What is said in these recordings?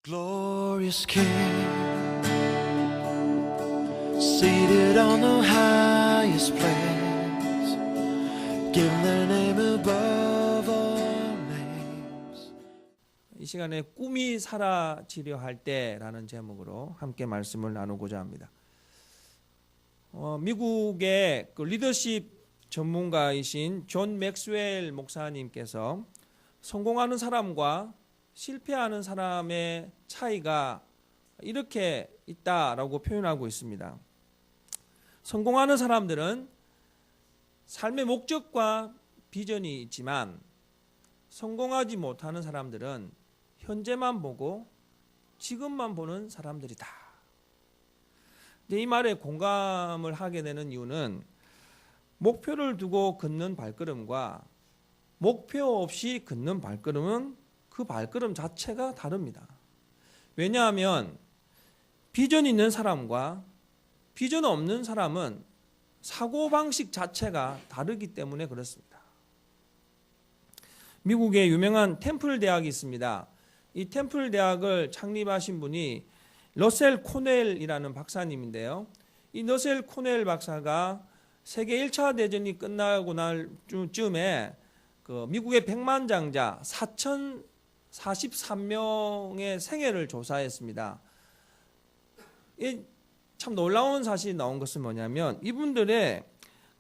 Glorious King, seated on the highest place, give their name above all names. 이 시간에 꿈이 사라지려 할 때라는 제목으로 함께 말씀을 나누고자 합니다. 미국의 그 리더십 전문가이신 존 맥스웰 목사님께서 성공하는 사람과 실패하는 사람의 차이가 이렇게 있다라고 표현하고 있습니다. 성공하는 사람들은 삶의 목적과 비전이 있지만 성공하지 못하는 사람들은 현재만 보고 지금만 보는 사람들이다. 이 말에 공감을 하게 되는 이유는 목표를 두고 걷는 발걸음과 목표 없이 걷는 발걸음은 그 발걸음 자체가 다릅니다. 왜냐하면 비전 있는 사람과 비전 없는 사람은 사고방식 자체가 다르기 때문에 그렇습니다. 미국의 유명한 템플 대학이 있습니다. 이 템플 대학을 창립하신 분이 러셀 코넬이라는 박사님인데요. 이 러셀 코넬 박사가 세계 1차 대전이 끝나고 날 쯤에 그 미국의 백만장자 4,043명의 생애를 조사했습니다. 참 놀라운 사실이 나온 것은 뭐냐면 이분들의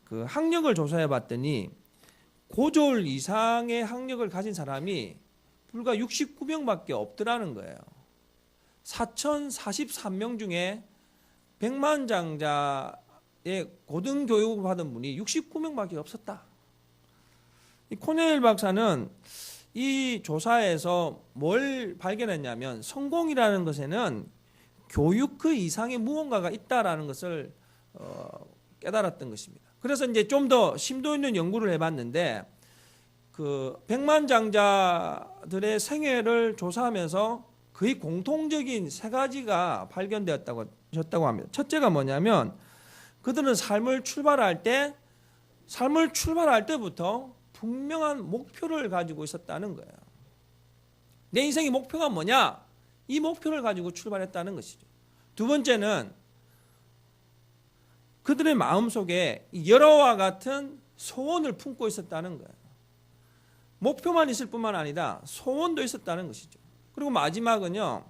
그 학력을 조사해 봤더니 고졸 이상의 학력을 가진 사람이 불과 69명밖에 없더라는 거예요. 4,043명 중에 백만장자의 고등교육을 받은 분이 69명밖에 없었다. 이 코넬 박사는 이 조사에서 뭘 발견했냐면 성공이라는 것에는 교육 그 이상의 무언가가 있다라는 것을 깨달았던 것입니다. 그래서 이제 좀 더 심도 있는 연구를 해봤는데 그 백만장자들의 생애를 조사하면서 거의 공통적인 세 가지가 발견되었다고 합니다. 첫째가 뭐냐면 그들은 삶을 출발할 때부터 분명한 목표를 가지고 있었다는 거예요. 내 인생의 목표가 뭐냐? 이 목표를 가지고 출발했다는 것이죠. 두 번째는 그들의 마음속에 여러와 같은 소원을 품고 있었다는 거예요. 목표만 있을 뿐만 아니라 소원도 있었다는 것이죠. 그리고 마지막은요,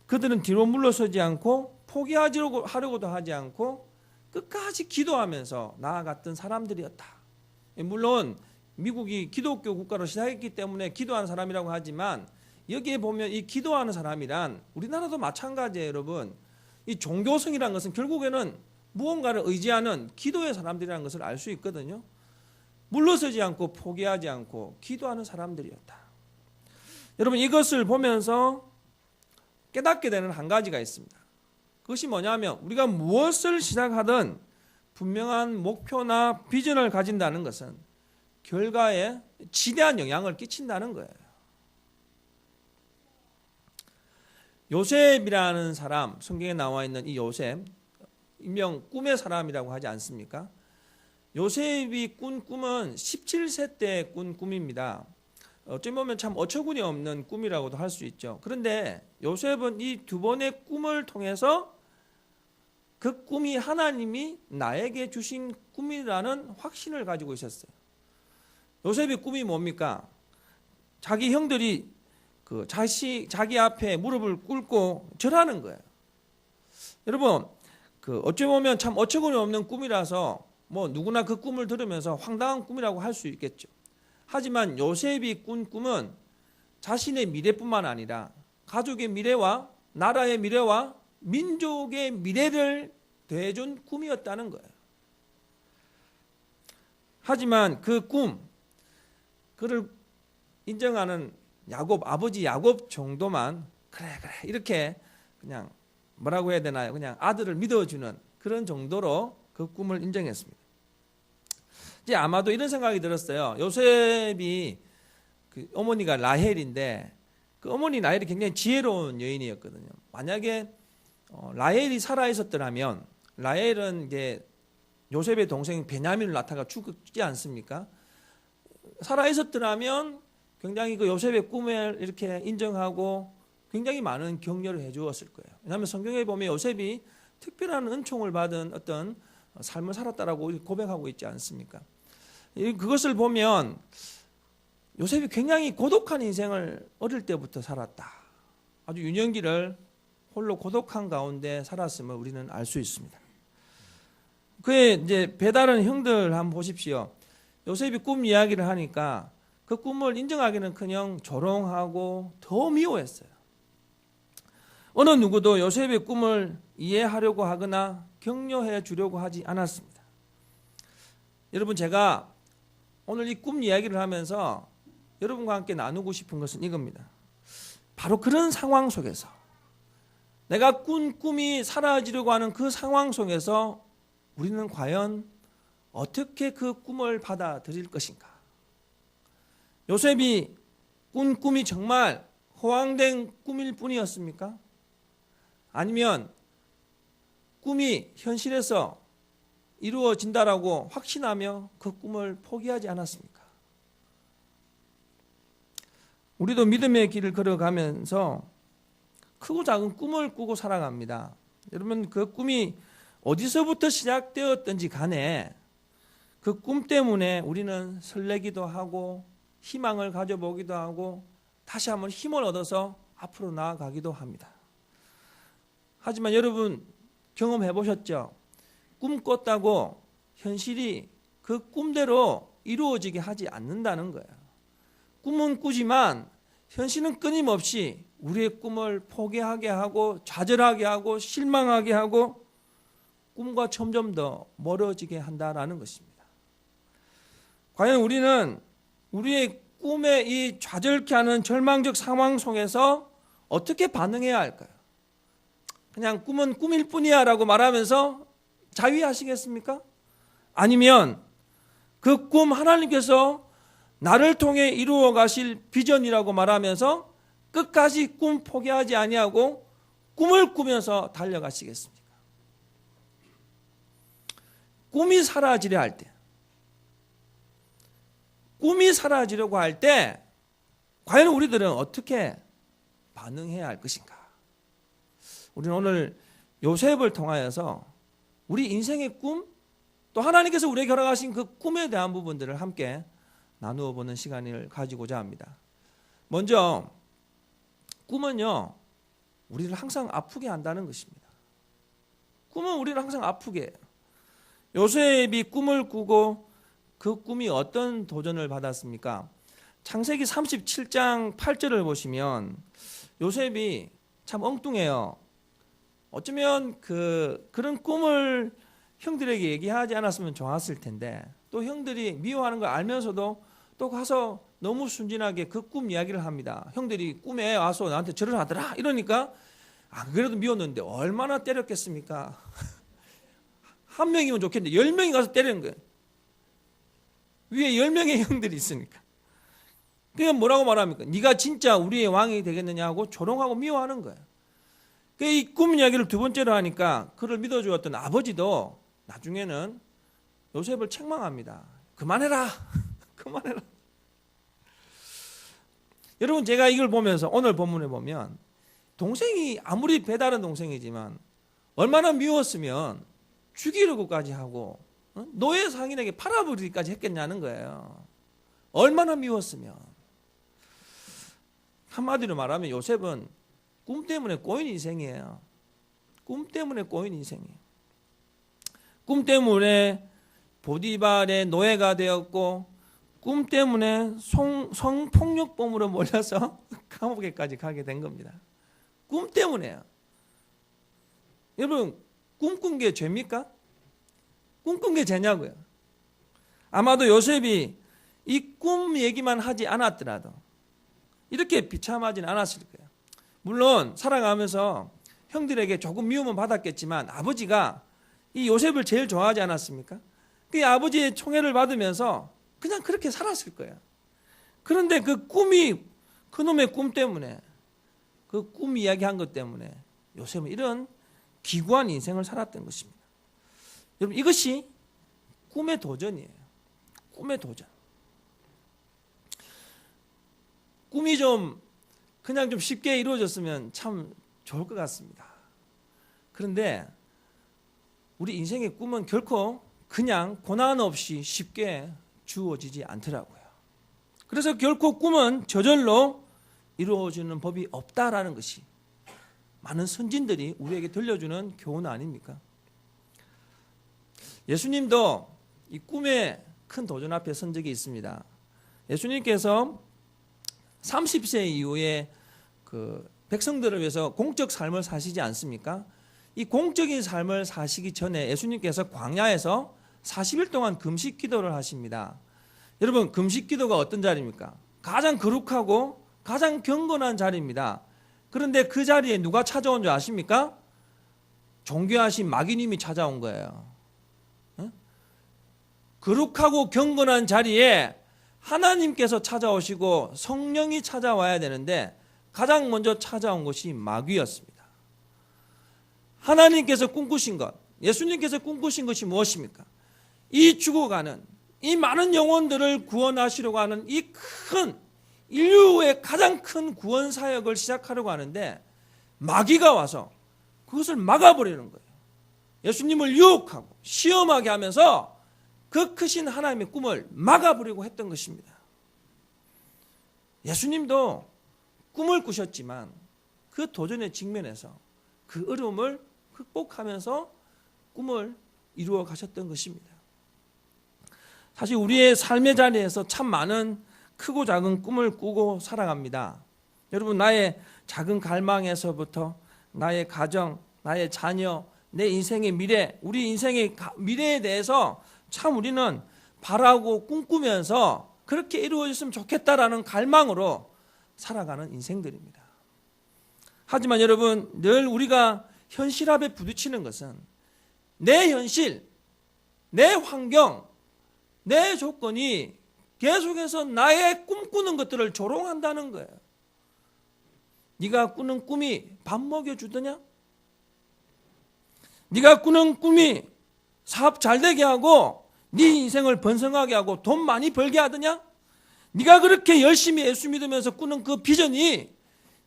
그들은 뒤로 물러서지 않고 포기하려고도 하지 않고 끝까지 기도하면서 나아갔던 사람들이었다. 물론 미국이 기독교 국가로 시작했기 때문에 기도하는 사람이라고 하지만 여기에 보면 이 기도하는 사람이란 우리나라도 마찬가지예요, 여러분. 이 종교성이라는 것은 결국에는 무언가를 의지하는 기도의 사람들이라는 것을 알 수 있거든요. 물러서지 않고 포기하지 않고 기도하는 사람들이었다. 여러분, 이것을 보면서 깨닫게 되는 한 가지가 있습니다. 그것이 뭐냐면 우리가 무엇을 시작하든 분명한 목표나 비전을 가진다는 것은 결과에 지대한 영향을 끼친다는 거예요. 요셉이라는 사람, 성경에 나와 있는 이 요셉, 일명 꿈의 사람이라고 하지 않습니까? 요셉이 꾼 꿈은 17세 때 꾼 꿈입니다. 어쩌면 보면 참 어처구니 없는 꿈이라고도 할 수 있죠. 그런데 요셉은 이 두 번의 꿈을 통해서 그 꿈이 하나님이 나에게 주신 꿈이라는 확신을 가지고 있었어요. 요셉의 꿈이 뭡니까? 자기 형들이 자기 앞에 무릎을 꿇고 절하는 거예요. 여러분, 어찌 보면 참 어처구니 없는 꿈이라서 뭐 누구나 그 꿈을 들으면서 황당한 꿈이라고 할 수 있겠죠. 하지만 요셉이 꾼 꿈은 자신의 미래뿐만 아니라 가족의 미래와 나라의 미래와 민족의 미래를 대해준 꿈이었다는 거예요. 하지만 그 꿈, 그를 인정하는 아버지 야곱 정도만 그래 이렇게 그냥 뭐라고 해야 되나요? 그냥 아들을 믿어주는 그런 정도로 그 꿈을 인정했습니다. 이제 아마도 이런 생각이 들었어요. 요셉이 그 어머니가 라헬인데 그 어머니 라헬이 굉장히 지혜로운 여인이었거든요. 만약에 라헬이 살아 있었더라면 라헬은 이제 요셉의 동생 베냐민을 낳다가 죽지 않습니까? 살아 있었더라면 굉장히 그 요셉의 꿈을 이렇게 인정하고 굉장히 많은 격려를 해 주었을 거예요. 왜냐하면 성경에 보면 요셉이 특별한 은총을 받은 어떤 삶을 살았다라고 고백하고 있지 않습니까? 그것을 보면 요셉이 굉장히 고독한 인생을 어릴 때부터 살았다. 아주 유년기를 홀로 고독한 가운데 살았음을 우리는 알 수 있습니다. 그의 이제 배다른 형들 한번 보십시오. 요셉이 꿈 이야기를 하니까 그 꿈을 인정하기는커녕 조롱하고 더 미워했어요. 어느 누구도 요셉의 꿈을 이해하려고 하거나 격려해 주려고 하지 않았습니다. 여러분, 제가 오늘 이 꿈 이야기를 하면서 여러분과 함께 나누고 싶은 것은 이겁니다. 바로 그런 상황 속에서 내가 꾼 꿈이 사라지려고 하는 그 상황 속에서 우리는 과연 어떻게 그 꿈을 받아들일 것인가? 요셉이 꾼 꿈이 정말 허황된 꿈일 뿐이었습니까? 아니면 꿈이 현실에서 이루어진다라고 확신하며 그 꿈을 포기하지 않았습니까? 우리도 믿음의 길을 걸어가면서 크고 작은 꿈을 꾸고 살아갑니다. 여러분, 그 꿈이 어디서부터 시작되었든지 간에 그 꿈 때문에 우리는 설레기도 하고 희망을 가져보기도 하고 다시 한번 힘을 얻어서 앞으로 나아가기도 합니다. 하지만 여러분 경험해 보셨죠? 꿈 꿨다고 현실이 그 꿈대로 이루어지게 하지 않는다는 거예요. 꿈은 꾸지만 현실은 끊임없이 우리의 꿈을 포기하게 하고 좌절하게 하고 실망하게 하고 꿈과 점점 더 멀어지게 한다라는 것입니다. 과연 우리는 우리의 꿈에 이 좌절케 하는 절망적 상황 속에서 어떻게 반응해야 할까요? 그냥 꿈은 꿈일 뿐이야 라고 말하면서 자위하시겠습니까? 아니면 그 꿈 하나님께서 나를 통해 이루어 가실 비전이라고 말하면서 끝까지 꿈 포기하지 아니하고 꿈을 꾸면서 달려가시겠습니까? 꿈이 사라지려 할 때, 꿈이 사라지려고 할 때 과연 우리들은 어떻게 반응해야 할 것인가? 우리는 오늘 요셉을 통하여서 우리 인생의 꿈, 또 하나님께서 우리에게 허락하신 그 꿈에 대한 부분들을 함께 나누어 보는 시간을 가지고자 합니다. 먼저 꿈은요, 우리를 항상 아프게 한다는 것입니다. 꿈은 우리를 항상 아프게 해요. 요셉이 꿈을 꾸고 그 꿈이 어떤 도전을 받았습니까? 창세기 37장 8절을 보시면 요셉이 참 엉뚱해요. 어쩌면 그런 꿈을 형들에게 얘기하지 않았으면 좋았을 텐데 또 형들이 미워하는 걸 알면서도 또 가서 너무 순진하게 그 꿈 이야기를 합니다. 형들이 꿈에 와서 나한테 절을 하더라 이러니까 안 그래도 미웠는데 얼마나 때렸겠습니까? 한 명이면 좋겠는데 10명이 가서 때리는 거예요. 위에 10명의 형들이 있으니까. 그러니까 뭐라고 말합니까? 네가 진짜 우리의 왕이 되겠느냐 하고 조롱하고 미워하는 거예요. 이 꿈 이야기를 두 번째로 하니까 그를 믿어주었던 아버지도 나중에는 요셉을 책망합니다. 그만해라. 그만해라. 여러분, 제가 이걸 보면서 오늘 본문에 보면 동생이 아무리 배다른 동생이지만 얼마나 미웠으면 죽이려고까지 하고 노예 상인에게 팔아버리기까지 했겠냐는 거예요. 얼마나 미웠으면. 한마디로 말하면 요셉은 꿈 때문에 꼬인 인생이에요. 꿈 때문에 꼬인 인생이에요. 꿈 때문에 보디발의 노예가 되었고 꿈 때문에 성폭력범으로 몰려서 감옥에까지 가게 된 겁니다. 꿈 때문에요. 여러분, 꿈꾼 게 죄입니까? 꿈꾼 게 죄냐고요. 아마도 요셉이 이 꿈 얘기만 하지 않았더라도 이렇게 비참하진 않았을 거예요. 물론 살아가면서 형들에게 조금 미움은 받았겠지만 아버지가 이 요셉을 제일 좋아하지 않았습니까? 그 아버지의 총애를 받으면서 그냥 그렇게 살았을 거예요. 그런데 그 꿈이, 그놈의 꿈 때문에, 그 꿈 이야기한 것 때문에 요셉은 이런 기구한 인생을 살았던 것입니다. 여러분, 이것이 꿈의 도전이에요. 꿈의 도전. 꿈이 좀 그냥 좀 쉽게 이루어졌으면 참 좋을 것 같습니다. 그런데 우리 인생의 꿈은 결코 그냥 고난 없이 쉽게 주어지지 않더라고요. 그래서 결코 꿈은 저절로 이루어지는 법이 없다라는 것이 많은 선진들이 우리에게 들려주는 교훈 아닙니까? 예수님도 이 꿈의 큰 도전 앞에 선 적이 있습니다. 예수님께서 30세 이후에 그 백성들을 위해서 공적 삶을 사시지 않습니까? 이 공적인 삶을 사시기 전에 예수님께서 광야에서 40일 동안 금식 기도를 하십니다. 여러분, 금식 기도가 어떤 자리입니까? 가장 거룩하고 가장 경건한 자리입니다. 그런데 그 자리에 누가 찾아온 줄 아십니까? 종교하신 마귀님이 찾아온 거예요. 거룩하고 경건한 자리에 하나님께서 찾아오시고 성령이 찾아와야 되는데 가장 먼저 찾아온 것이 마귀였습니다. 하나님께서 꿈꾸신 것, 예수님께서 꿈꾸신 것이 무엇입니까? 이 죽어가는 이 많은 영혼들을 구원하시려고 하는 이 큰 인류의 가장 큰 구원 사역을 시작하려고 하는데 마귀가 와서 그것을 막아버리는 거예요. 예수님을 유혹하고 시험하게 하면서 그 크신 하나님의 꿈을 막아버리고 했던 것입니다. 예수님도 꿈을 꾸셨지만 그 도전에 직면해서 그 어려움을 극복하면서 꿈을 이루어 가셨던 것입니다. 사실 우리의 삶의 자리에서 참 많은 크고 작은 꿈을 꾸고 살아갑니다. 여러분, 나의 작은 갈망에서부터 나의 가정, 나의 자녀, 내 인생의 미래, 우리 인생의 미래에 대해서 참 우리는 바라고 꿈꾸면서 그렇게 이루어졌으면 좋겠다라는 갈망으로 살아가는 인생들입니다. 하지만 여러분, 늘 우리가 현실 앞에 부딪히는 것은 내 현실, 내 환경, 내 조건이 계속해서 나의 꿈꾸는 것들을 조롱한다는 거예요. 네가 꾸는 꿈이 밥 먹여주더냐? 네가 꾸는 꿈이 사업 잘 되게 하고 네 인생을 번성하게 하고 돈 많이 벌게 하더냐? 네가 그렇게 열심히 예수 믿으면서 꾸는 그 비전이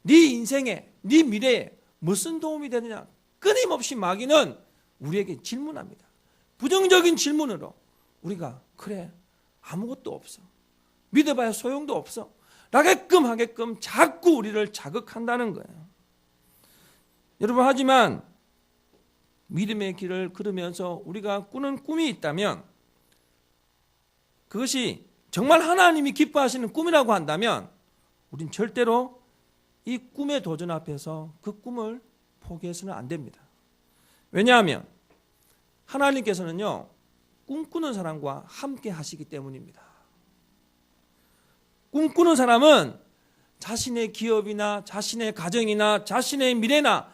네 인생에, 네 미래에 무슨 도움이 되느냐? 끊임없이 마귀는 우리에게 질문합니다. 부정적인 질문으로 우리가 그래, 아무것도 없어, 믿어봐야 소용도 없어 라게끔 하게끔 자꾸 우리를 자극한다는 거예요. 여러분, 하지만 믿음의 길을 걸으면서 우리가 꾸는 꿈이 있다면 그것이 정말 하나님이 기뻐하시는 꿈이라고 한다면 우린 절대로 이 꿈의 도전 앞에서 그 꿈을 포기해서는 안 됩니다. 왜냐하면 하나님께서는요, 꿈꾸는 사람과 함께 하시기 때문입니다. 꿈꾸는 사람은 자신의 기업이나 자신의 가정이나 자신의 미래나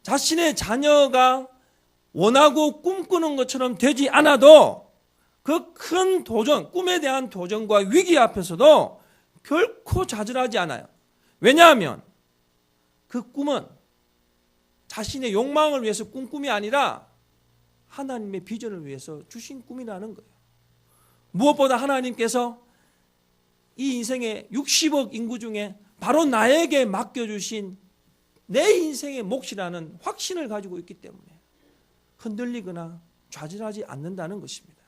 자신의 자녀가 원하고 꿈꾸는 것처럼 되지 않아도 그 큰 도전, 꿈에 대한 도전과 위기 앞에서도 결코 좌절하지 않아요. 왜냐하면 그 꿈은 자신의 욕망을 위해서 꾼 꿈이 아니라 하나님의 비전을 위해서 주신 꿈이라는 거예요. 무엇보다 하나님께서 이 인생의 60억 인구 중에 바로 나에게 맡겨주신 내 인생의 몫이라는 확신을 가지고 있기 때문에 흔들리거나 좌절하지 않는다는 것입니다.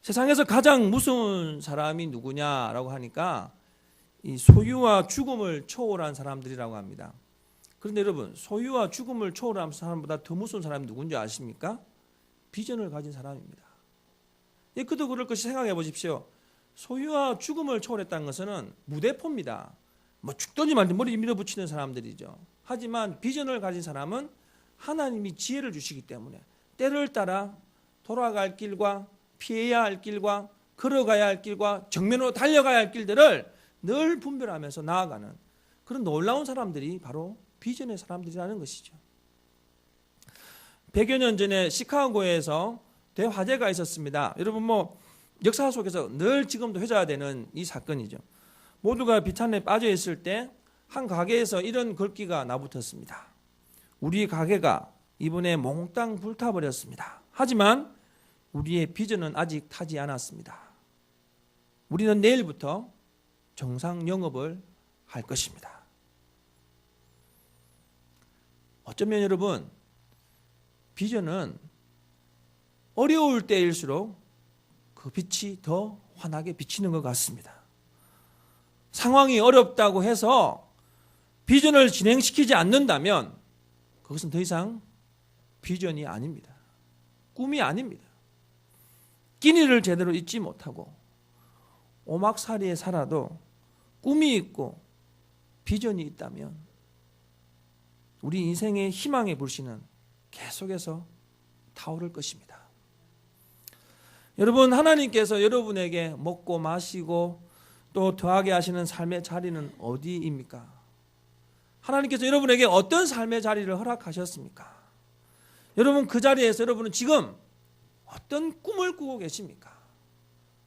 세상에서 가장 무서운 사람이 누구냐라고 하니까 이 소유와 죽음을 초월한 사람들이라고 합니다. 그런데 여러분, 소유와 죽음을 초월한 사람보다 더 무서운 사람이 누군지 아십니까? 비전을 가진 사람입니다. 그도 그럴 것이 생각해 보십시오. 소유와 죽음을 초월했다는 것은 무대포입니다. 죽든지 말든지 머리 밀어붙이는 사람들이죠. 하지만 비전을 가진 사람은 하나님이 지혜를 주시기 때문에 때를 따라 돌아갈 길과 피해야 할 길과 걸어가야 할 길과 정면으로 달려가야 할 길들을 늘 분별하면서 나아가는 그런 놀라운 사람들이 바로 비전의 사람들이라는 것이죠. 100여 년 전에 시카고에서 대화재가 있었습니다. 여러분, 역사 속에서 늘 지금도 회자되는 이 사건이죠. 모두가 비탄에 빠져 있을 때 한 가게에서 이런 글귀가 나붙었습니다. 우리 가게가 이번에 몽땅 불타버렸습니다. 하지만 우리의 비전은 아직 타지 않았습니다. 우리는 내일부터 정상 영업을 할 것입니다. 어쩌면 여러분, 비전은 어려울 때일수록 그 빛이 더 환하게 비치는 것 같습니다. 상황이 어렵다고 해서 비전을 진행시키지 않는다면 그것은 더 이상 비전이 아닙니다. 꿈이 아닙니다. 끼니를 제대로 잊지 못하고 오막살이에 살아도 꿈이 있고 비전이 있다면 우리 인생의 희망의 불씨는 계속해서 타오를 것입니다. 여러분, 하나님께서 여러분에게 먹고 마시고 또 더하게 하시는 삶의 자리는 어디입니까? 하나님께서 여러분에게 어떤 삶의 자리를 허락하셨습니까? 여러분, 그 자리에서 여러분은 지금 어떤 꿈을 꾸고 계십니까?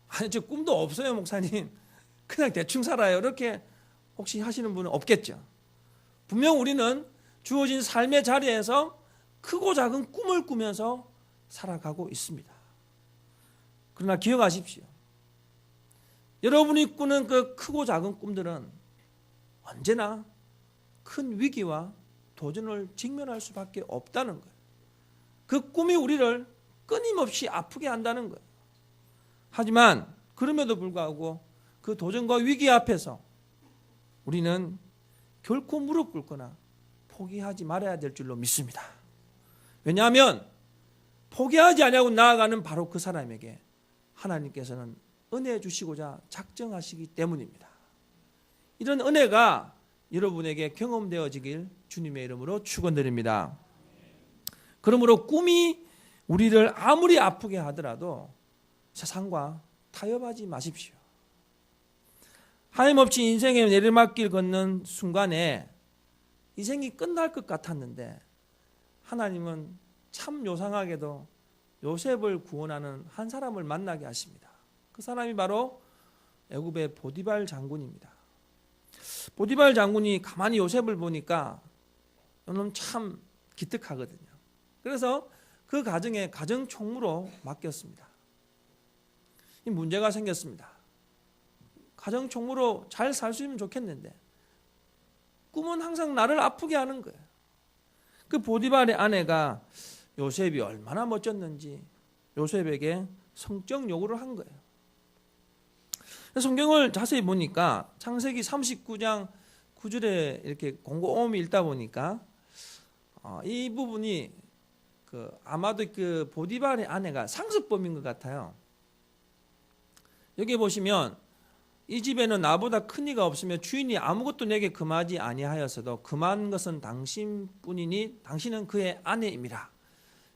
아니, 저 꿈도 없어요, 목사님. 그냥 대충 살아요. 이렇게 혹시 하시는 분은 없겠죠. 분명 우리는 주어진 삶의 자리에서 크고 작은 꿈을 꾸면서 살아가고 있습니다. 그러나 기억하십시오. 여러분이 꾸는 그 크고 작은 꿈들은 언제나 큰 위기와 도전을 직면할 수밖에 없다는 거예요. 그 꿈이 우리를 끊임없이 아프게 한다는 거예요. 하지만 그럼에도 불구하고 그 도전과 위기 앞에서 우리는 결코 무릎 꿇거나 포기하지 말아야 될 줄로 믿습니다. 왜냐하면 포기하지 아니하고 나아가는 바로 그 사람에게 하나님께서는 은혜 주시고자 작정하시기 때문입니다. 이런 은혜가 여러분에게 경험되어지길 주님의 이름으로 축원드립니다. 그러므로 꿈이 우리를 아무리 아프게 하더라도 세상과 타협하지 마십시오. 하염없이 인생의 내리막길 걷는 순간에 인생이 끝날 것 같았는데 하나님은 참 요상하게도 요셉을 구원하는 한 사람을 만나게 하십니다. 그 사람이 바로 애굽의 보디발 장군입니다. 보디발 장군이 가만히 요셉을 보니까 이놈 참 기특하거든요. 그래서 그 가정에 가정 총무로 맡겼습니다. 이 문제가 생겼습니다. 가정 총무로 잘 살 수 있으면 좋겠는데 꿈은 항상 나를 아프게 하는 거예요. 그 보디발의 아내가 요셉이 얼마나 멋졌는지 요셉에게 성적 요구를 한 거예요. 성경을 자세히 보니까 창세기 39장 9절에 이렇게 곰곰이 읽다 보니까 이 부분이 아마도 그 보디발의 아내가 상습범인 것 같아요. 여기 보시면 이 집에는 나보다 큰 이가 없으며 주인이 아무것도 내게 금하지 아니하였어도 금한 것은 당신뿐이니 당신은 그의 아내입니다.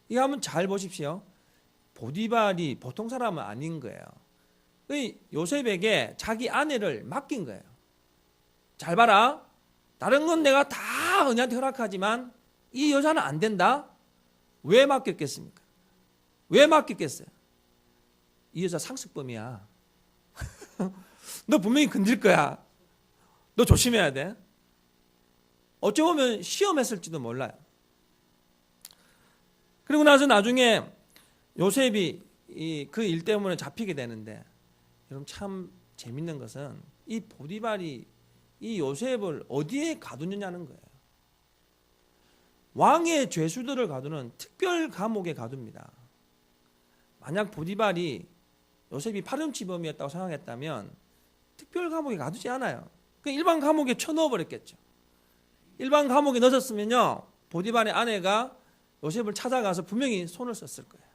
이거 한번 잘 보십시오. 보디발이 보통 사람은 아닌 거예요. 요셉에게 자기 아내를 맡긴 거예요. 잘 봐라. 다른 건 내가 다 은혜한테 허락하지만 이 여자는 안 된다. 왜 맡겼겠습니까? 왜 맡겼겠어요? 이 여자 상습범이야. 너 분명히 건들 거야. 너 조심해야 돼. 어찌 보면 시험했을지도 몰라요. 그리고 나서 나중에 요셉이 그 일 때문에 잡히게 되는데 여러분 참 재밌는 것은 이 보디발이 이 요셉을 어디에 가두느냐는 거예요. 왕의 죄수들을 가두는 특별 감옥에 가둡니다. 만약 보디발이 요셉이 파렴치범이었다고 생각했다면 특별 감옥에 가두지 않아요. 그 일반 감옥에 쳐넣어버렸겠죠. 일반 감옥에 넣었으면요 보디발의 아내가 요셉을 찾아가서 분명히 손을 썼을 거예요.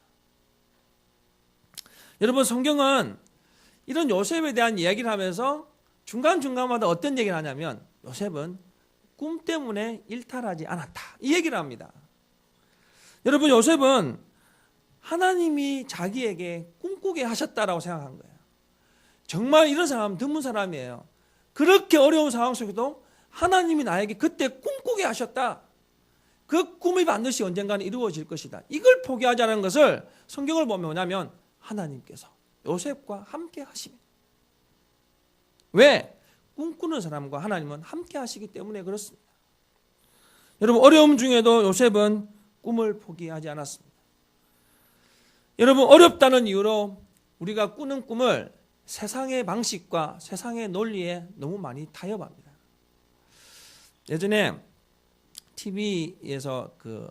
여러분 성경은 이런 요셉에 대한 이야기를 하면서 중간중간마다 어떤 얘기를 하냐면 요셉은 꿈 때문에 일탈하지 않았다. 이 얘기를 합니다. 여러분 요셉은 하나님이 자기에게 꿈꾸게 하셨다라고 생각한 거예요. 정말 이런 사람 드문 사람이에요. 그렇게 어려운 상황 속에도 하나님이 나에게 그때 꿈꾸게 하셨다. 그 꿈이 반드시 언젠가는 이루어질 것이다. 이걸 포기하자는 것을 성경을 보면 뭐냐면 하나님께서 요셉과 함께 하십니다. 왜? 꿈꾸는 사람과 하나님은 함께 하시기 때문에 그렇습니다. 여러분 어려움 중에도 요셉은 꿈을 포기하지 않았습니다. 여러분 어렵다는 이유로 우리가 꾸는 꿈을 세상의 방식과 세상의 논리에 너무 많이 타협합니다. 예전에 TV에서 그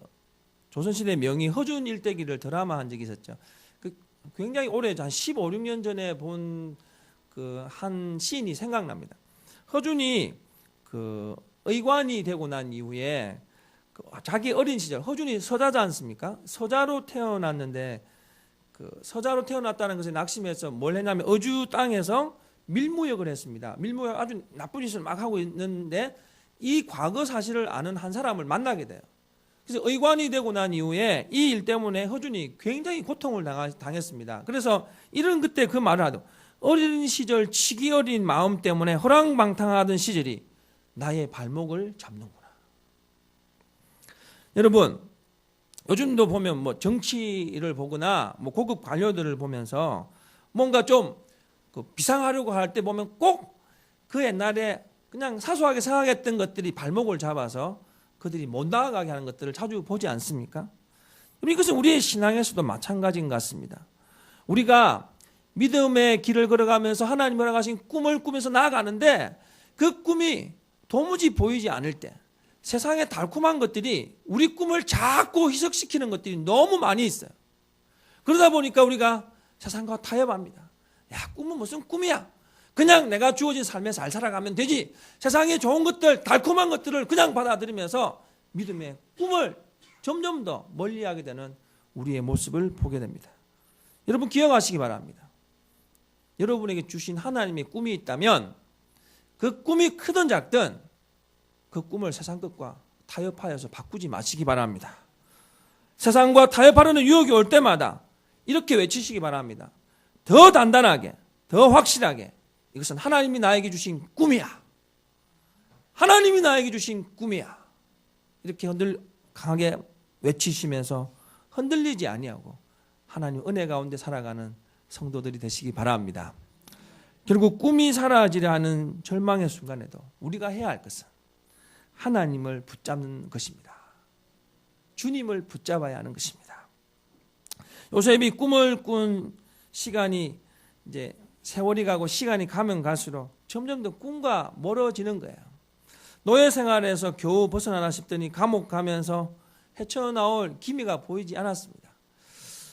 조선시대 명의 허준 일대기를 드라마 한 적이 있었죠. 그 굉장히 오래 한 15, 16년 전에 본 그 한 시인이 생각납니다. 허준이 그 의관이 되고 난 이후에 그 자기 어린 시절, 허준이 서자지 않습니까? 서자로 태어났는데 그 서자로 태어났다는 것에 낙심해서 뭘 했냐면 어주 땅에서 밀무역을 했습니다. 밀무역 아주 나쁜 짓을 막 하고 있는데 이 과거 사실을 아는 한 사람을 만나게 돼요. 그래서 의관이 되고 난 이후에 이 일 때문에 허준이 굉장히 고통을 당했습니다. 그래서 이런 그때 그 말을 하죠. 어린 시절 치기 어린 마음 때문에 허랑방탕하던 시절이 나의 발목을 잡는구나. 여러분, 요즘도 보면 뭐 정치를 보거나 뭐 고급 관료들을 보면서 뭔가 좀 그 비상하려고 할 때 보면 꼭 그 옛날에 그냥 사소하게 생각했던 것들이 발목을 잡아서 그들이 못 나아가게 하는 것들을 자주 보지 않습니까? 이것은 우리의 신앙에서도 마찬가지인 것 같습니다. 우리가 믿음의 길을 걸어가면서 하나님이 허락하신 꿈을 꾸면서 나아가는데 그 꿈이 도무지 보이지 않을 때 세상의 달콤한 것들이 우리 꿈을 자꾸 희석시키는 것들이 너무 많이 있어요. 그러다 보니까 우리가 세상과 타협합니다. 야, 꿈은 무슨 꿈이야? 그냥 내가 주어진 삶에 잘 살아가면 되지. 세상의 좋은 것들, 달콤한 것들을 그냥 받아들이면서 믿음의 꿈을 점점 더 멀리하게 되는 우리의 모습을 보게 됩니다. 여러분 기억하시기 바랍니다. 여러분에게 주신 하나님의 꿈이 있다면 그 꿈이 크든 작든 그 꿈을 세상 것과 타협하여서 바꾸지 마시기 바랍니다. 세상과 타협하려는 유혹이 올 때마다 이렇게 외치시기 바랍니다. 더 단단하게, 더 확실하게 이것은 하나님이 나에게 주신 꿈이야. 하나님이 나에게 주신 꿈이야. 이렇게 강하게 외치시면서 흔들리지 아니하고 하나님 은혜 가운데 살아가는 성도들이 되시기 바랍니다. 결국 꿈이 사라지려 하는 절망의 순간에도 우리가 해야 할 것은 하나님을 붙잡는 것입니다. 주님을 붙잡아야 하는 것입니다. 요셉이 꿈을 꾼 시간이 이제 세월이 가고 시간이 가면 갈수록 점점 더 꿈과 멀어지는 거예요. 노예 생활에서 겨우 벗어나나 싶더니 감옥 가면서 헤쳐나올 기미가 보이지 않았습니다.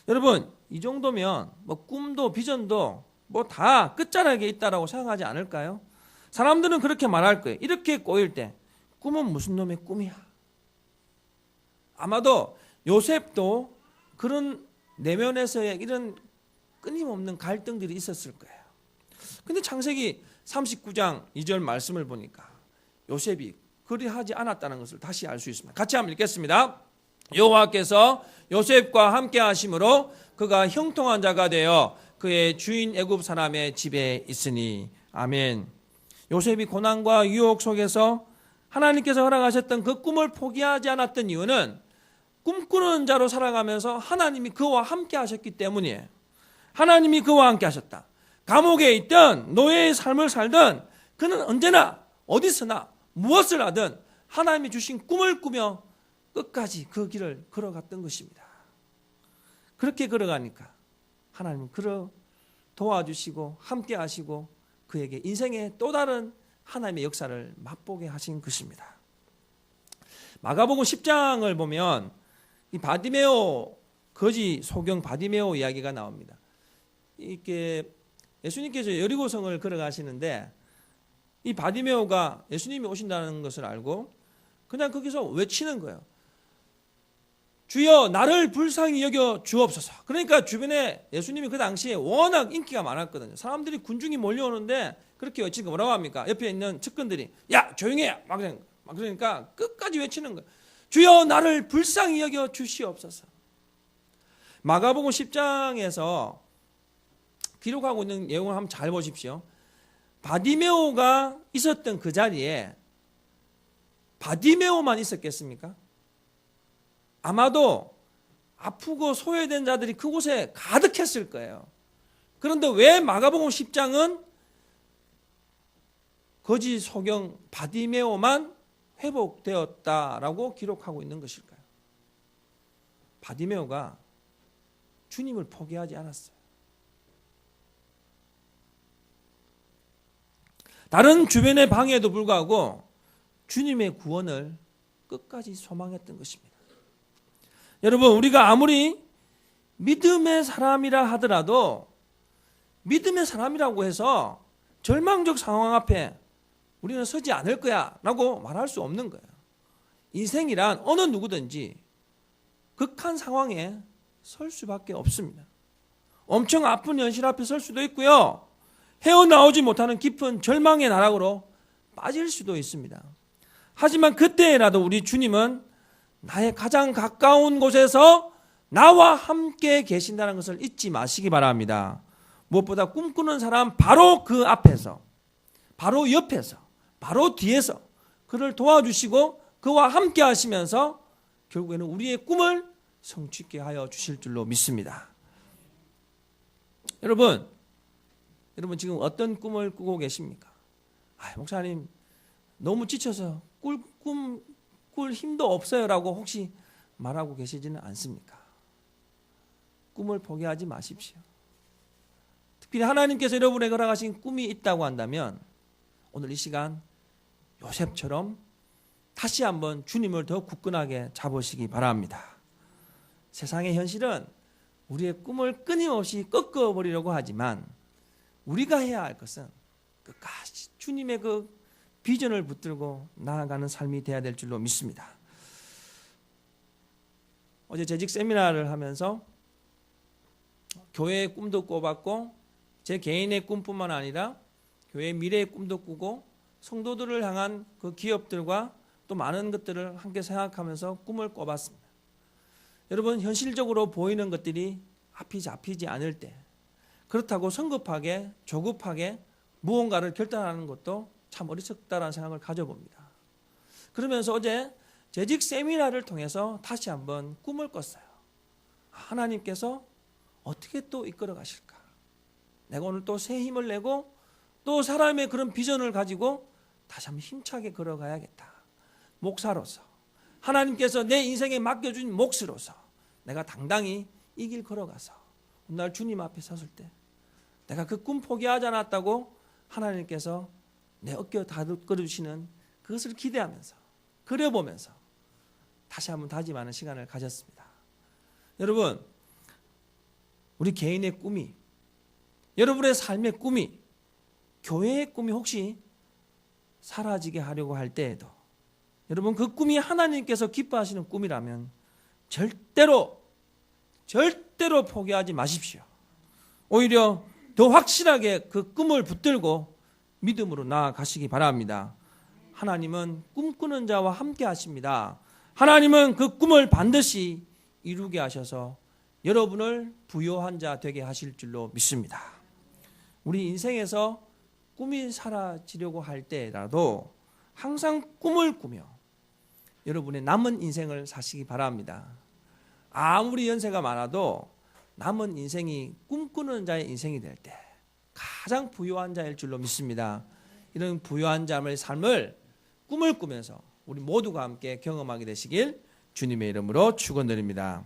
여러분 이 정도면 뭐 꿈도 비전도 뭐 다 끝자락에 있다라고 생각하지 않을까요? 사람들은 그렇게 말할 거예요. 이렇게 꼬일 때 꿈은 무슨 놈의 꿈이야? 아마도 요셉도 그런 내면에서의 이런 끊임없는 갈등들이 있었을 거예요. 근데 창세기 39장 2절 말씀을 보니까 요셉이 그리하지 않았다는 것을 다시 알 수 있습니다. 같이 한번 읽겠습니다. 여호와께서 요셉과 함께 하심으로 그가 형통한 자가 되어 그의 주인 애굽 사람의 집에 있으니 아멘. 요셉이 고난과 유혹 속에서 하나님께서 허락하셨던 그 꿈을 포기하지 않았던 이유는 꿈꾸는 자로 살아가면서 하나님이 그와 함께 하셨기 때문이에요. 하나님이 그와 함께 하셨다. 감옥에 있든 노예의 삶을 살든 그는 언제나 어디서나 무엇을 하든 하나님이 주신 꿈을 꾸며 끝까지 그 길을 걸어갔던 것입니다. 그렇게 걸어가니까 하나님은 그를 도와주시고 함께 하시고 그에게 인생의 또 다른 하나님의 역사를 맛보게 하신 것입니다. 마가복음 10장을 보면 이 바디메오 거지 소경 바디메오 이야기가 나옵니다. 이렇게 예수님께서 여리고성을 걸어가시는데 이 바디메오가 예수님이 오신다는 것을 알고 그냥 거기서 외치는 거예요. 주여 나를 불쌍히 여겨 주옵소서. 그러니까 주변에 예수님이 그 당시에 워낙 인기가 많았거든요. 사람들이 군중이 몰려오는데 그렇게 외치니까 뭐라고 합니까? 옆에 있는 측근들이 야 조용히 해! 막 그러니까 끝까지 외치는 거예요. 주여 나를 불쌍히 여겨 주시옵소서. 마가복음 10장에서 기록하고 있는 내용을 한번 잘 보십시오. 바디메오가 있었던 그 자리에 바디메오만 있었겠습니까? 아마도 아프고 소외된 자들이 그곳에 가득했을 거예요. 그런데 왜 마가복음 10장은 거지 소경 바디메오만 회복되었다라고 기록하고 있는 것일까요? 바디메오가 주님을 포기하지 않았어요. 다른 주변의 방해에도 불구하고 주님의 구원을 끝까지 소망했던 것입니다. 여러분, 우리가 아무리 믿음의 사람이라 하더라도 믿음의 사람이라고 해서 절망적 상황 앞에 우리는 서지 않을 거야 라고 말할 수 없는 거예요. 인생이란 어느 누구든지 극한 상황에 설 수밖에 없습니다. 엄청 아픈 현실 앞에 설 수도 있고요. 헤어나오지 못하는 깊은 절망의 나락으로 빠질 수도 있습니다. 하지만 그때라도 우리 주님은 나의 가장 가까운 곳에서 나와 함께 계신다는 것을 잊지 마시기 바랍니다. 무엇보다 꿈꾸는 사람 바로 그 앞에서, 바로 옆에서, 바로 뒤에서 그를 도와주시고 그와 함께 하시면서 결국에는 우리의 꿈을 성취케 하여 주실 줄로 믿습니다. 여러분 지금 어떤 꿈을 꾸고 계십니까? 목사님 너무 지쳐서 꿀 힘도 없어요라고 혹시 말하고 계시지는 않습니까? 꿈을 포기하지 마십시오. 특별히 하나님께서 여러분에게 허락하신 꿈이 있다고 한다면 오늘 이 시간 요셉처럼 다시 한번 주님을 더 굳건하게 잡으시기 바랍니다. 세상의 현실은 우리의 꿈을 끊임없이 꺾어버리려고 하지만 우리가 해야 할 것은 끝까지 주님의 그 비전을 붙들고 나아가는 삶이 되어야 될 줄로 믿습니다. 어제 재직 세미나를 하면서 교회의 꿈도 꿔봤고 제 개인의 꿈뿐만 아니라 교회의 미래의 꿈도 꾸고 성도들을 향한 그 기업들과 또 많은 것들을 함께 생각하면서 꿈을 꿔봤습니다. 여러분, 현실적으로 보이는 것들이 앞이 잡히지 않을 때 그렇다고 성급하게 조급하게 무언가를 결단하는 것도 참 어리석다라는 생각을 가져봅니다. 그러면서 어제 재직 세미나를 통해서 다시 한번 꿈을 꿨어요. 하나님께서 어떻게 또 이끌어 가실까? 내가 오늘 또 새 힘을 내고 또 사람의 그런 비전을 가지고 다시 한번 힘차게 걸어가야겠다. 목사로서 하나님께서 내 인생에 맡겨준 몫으로서 내가 당당히 이 길 걸어가서 오늘 주님 앞에 섰을 때 내가 그 꿈 포기하지 않았다고 하나님께서 내 어깨 다듬어주시는 그것을 기대하면서 그려보면서 다시 한번 다짐하는 시간을 가졌습니다. 여러분, 우리 개인의 꿈이, 여러분의 삶의 꿈이, 교회의 꿈이 혹시 사라지게 하려고 할 때에도 여러분 그 꿈이 하나님께서 기뻐하시는 꿈이라면 절대로 포기하지 마십시오. 오히려 더 확실하게 그 꿈을 붙들고 믿음으로 나아가시기 바랍니다. 하나님은 꿈꾸는 자와 함께 하십니다. 하나님은 그 꿈을 반드시 이루게 하셔서 여러분을 부요한 자 되게 하실 줄로 믿습니다. 우리 인생에서 꿈이 사라지려고 할 때라도 항상 꿈을 꾸며 여러분의 남은 인생을 사시기 바랍니다. 아무리 연세가 많아도 남은 인생이 꿈꾸는 자의 인생이 될 때 가장 부요한 자일 줄로 믿습니다. 이런 부요한 자의 삶을 꿈을 꾸면서 우리 모두가 함께 경험하게 되시길 주님의 이름으로 축원드립니다.